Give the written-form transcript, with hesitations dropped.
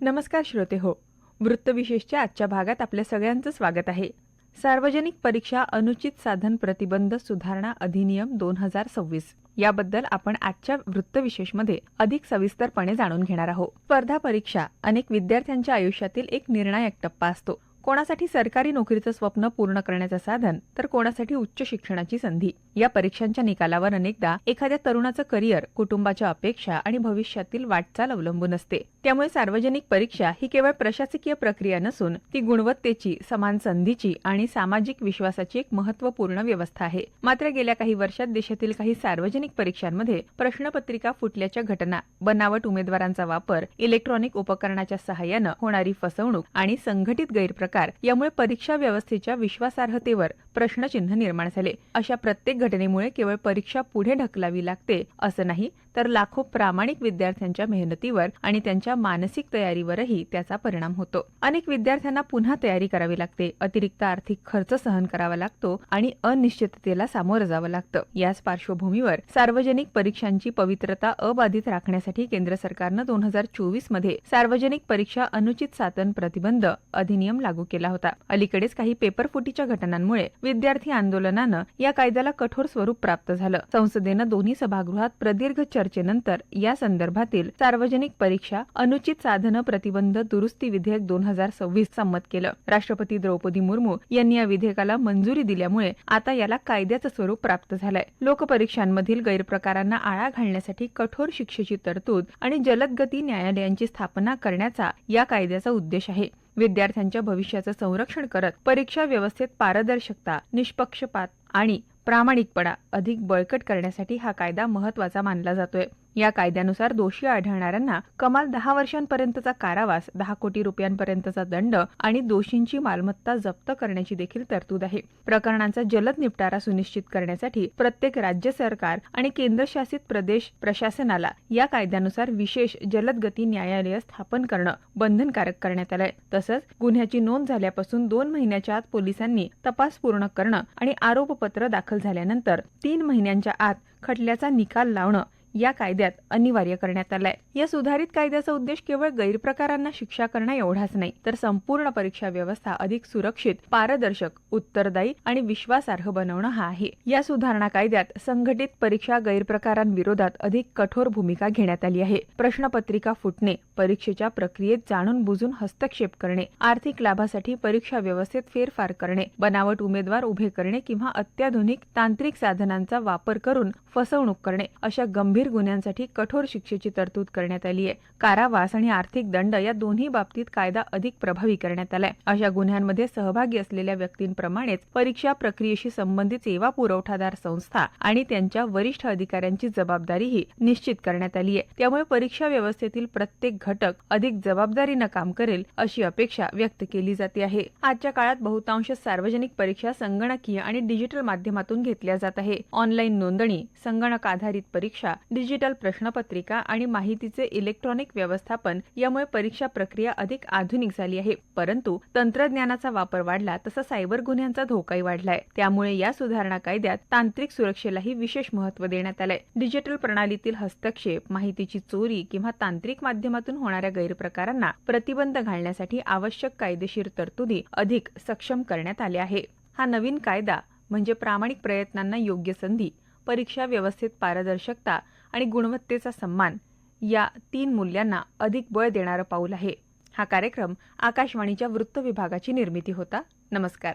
नमस्कार श्रोते हो. वृत्तविशेषच्या आजच्या भागात आपल्या सगळ्यांचं स्वागत आहे. सार्वजनिक परीक्षा अनुचित साधन प्रतिबंध सुधारणा अधिनियम 2026 याबद्दल आपण आजच्या वृत्तविशेषमध्ये अधिक सविस्तरपणे जाणून घेणार आहोत. स्पर्धा परीक्षा अनेक विद्यार्थ्यांच्या आयुष्यातील एक निर्णायक टप्पा असतो. कोणासाठी सरकारी नोकरीचं स्वप्न पूर्ण करण्याचं साधन, तर कोणासाठी उच्च शिक्षणाची संधी. या परीक्षांच्या निकालावर अनेकदा एखाद्या तरुणाचं करिअर, कुटुंबाच्या अपेक्षा आणि भविष्यातील वाटचाल अवलंबून असते. त्यामुळे सार्वजनिक परीक्षा ही केवळ प्रशासकीय प्रक्रिया नसून ती गुणवत्तेची, समान संधीची आणि सामाजिक विश्वासाची एक महत्त्वपूर्ण व्यवस्था आहे. मात्र गेल्या काही वर्षात देशातील काही सार्वजनिक परीक्षांमध्ये प्रश्नपत्रिका फुटल्याच्या घटना, बनावट उमेदवारांचा वापर, इलेक्ट्रॉनिक उपकरणाच्या सहाय्याने होणारी फसवणूक आणि संघटित गैरप्रकार यामुळे परीक्षा व्यवस्थेच्या विश्वासार्हतेवर प्रश्नचिन्ह निर्माण झाले. अशा प्रत्येक घटनेमुळे केवळ परीक्षा पुढे ढकलावी लागते असं नाही, तर लाखो प्रामाणिक विद्यार्थ्यांच्या मेहनतीवर आणि त्यांच्या मानसिक तयारीवरही त्याचा परिणाम होतो. अनेक विद्यार्थ्यांना पुन्हा तयारी करावी लागते, अतिरिक्त आर्थिक खर्च सहन करावा लागतो आणि अनिश्चिततेला सामोरं जावं लागतं. याच पार्श्वभूमीवर सार्वजनिक परीक्षांची पवित्रता अबाधित राखण्यासाठी केंद्र सरकारनं 2024 मध्ये सार्वजनिक परीक्षा अनुचित साधन प्रतिबंध अधिनियम लागू केला होता. अलीकडेच काही पेपरफुटीच्या घटनांमुळे विद्यार्थी आंदोलनानं या कायद्याला कठोर स्वरूप प्राप्त झालं. संसदेनं दोन्ही सभागृहात प्रदीर्घ चर्चेनंतर या संदर्भातील सार्वजनिक परीक्षा अनुचित साधन प्रतिबंध दुरुस्ती विधेयक 2026 संमत केलं. राष्ट्रपती द्रौपदी मुर्मू यांनी या विधेयकाला मंजुरी दिल्यामुळे आता याला कायद्याचं स्वरूप प्राप्त झालंय. लोकपरीक्षांमधील गैरप्रकारांना आळा घालण्यासाठी कठोर शिक्षेची तरतूद आणि जलदगती न्यायालयांची स्थापना करण्याचा या कायद्याचा उद्देश आहे. विद्यार्थ्यांच्या भविष्याचं संरक्षण करत परीक्षा व्यवस्थेत पारदर्शकता, निष्पक्षपात आणि प्रामाणिकपणा अधिक बळकट करण्यासाठी हा कायदा महत्त्वाचा मानला जातोय. या कायद्यानुसार दोषी आढळणाऱ्यांना कमाल 10 वर्षांपर्यंतचा कारावास, 10 कोटी रुपयांपर्यंतचा दंड आणि दोषींची मालमत्ता जप्त करण्याची देखील तरतूद आहे. प्रकरणांचा जलद निपटारा सुनिश्चित करण्यासाठी प्रत्येक राज्य सरकार आणि केंद्रशासित प्रदेश प्रशासनाला या कायद्यानुसार विशेष जलदगती न्यायालय स्थापन करणं बंधनकारक करण्यात आलंय. तसंच गुन्ह्याची नोंद झाल्यापासून 2 महिन्याच्या आत पोलिसांनी तपास पूर्ण करणं आणि आरोपपत्र दाखल झाल्यानंतर 3 महिन्यांच्या आत खटल्याचा निकाल लावणं या कायद्यात अनिवार्य करण्यात आलाय. या सुधारित कायद्याचा उद्देश केवळ गैरप्रकारांना शिक्षा करणं एवढाच नाही, तर संपूर्ण परीक्षा व्यवस्था अधिक सुरक्षित, पारदर्शक, उत्तरदायी आणि विश्वासार्ह बनवणं हा आहे. या सुधारणा कायद्यात संघटित परीक्षा गैरप्रकारांविरोधात अधिक कठोर भूमिका घेण्यात आली आहे. प्रश्नपत्रिका फुटणे, परीक्षेच्या प्रक्रियेत जाणून बुजून हस्तक्षेप करणे, आर्थिक लाभासाठी परीक्षा व्यवस्थेत फेरफार करणे, बनावट उमेदवार उभे करणे किंवा अत्याधुनिक तांत्रिक साधनांचा वापर करून फसवणूक करणे अशा गंभीर गुन्ह्यांसाठी कठोर शिक्षेची तरतूद करण्यात आली आहे. कारावास आणि आर्थिक दंड या दोन्ही बाबतीत कायदा अधिक प्रभावी करण्यात आलाय. अशा गुन्ह्यांमध्ये सहभागी असलेल्या व्यक्तींप्रमाणेच परीक्षा प्रक्रियेशी संबंधित सेवा पुरवठादार संस्था आणि त्यांच्या वरिष्ठ अधिकाऱ्यांची जबाबदारीही निश्चित करण्यात आली आहे. त्यामुळे परीक्षा व्यवस्थेतील प्रत्येक घटक अधिक जबाबदारीनं काम करेल अशी अपेक्षा व्यक्त केली जाते आहे. आजच्या काळात बहुतांश सार्वजनिक परीक्षा संगणकीय आणि डिजिटल माध्यमातून घेतल्या जात आहे. ऑनलाईन नोंदणी, संगणक आधारित परीक्षा, डिजिटल प्रश्नपत्रिका आणि माहितीचे इलेक्ट्रॉनिक व्यवस्थापन यामुळे परीक्षा प्रक्रिया अधिक आधुनिक झाली आहे. परंतु तंत्रज्ञानाचा वापर वाढला तसा सायबर गुन्ह्यांचा धोकाही वाढलाय. त्यामुळे या सुधारणा कायद्यात तांत्रिक सुरक्षेलाही विशेष महत्त्व देण्यात आलंय. डिजिटल प्रणालीतील हस्तक्षेप, माहितीची चोरी किंवा तांत्रिक माध्यमातून होणाऱ्या गैरप्रकारांना प्रतिबंध घालण्यासाठी आवश्यक कायदेशीर तरतुदी अधिक सक्षम करण्यात आल्या आहे. हा नवीन कायदा म्हणजे प्रामाणिक प्रयत्नांना योग्य संधी, परीक्षा व्यवस्थेत पारदर्शकता आणि गुणवत्तेचा सन्मान या 3 मूल्यांना अधिक बळ देणारं पाऊल आहे. हा कार्यक्रम आकाशवाणीच्या वृत्त विभागाची निर्मिती होता. नमस्कार.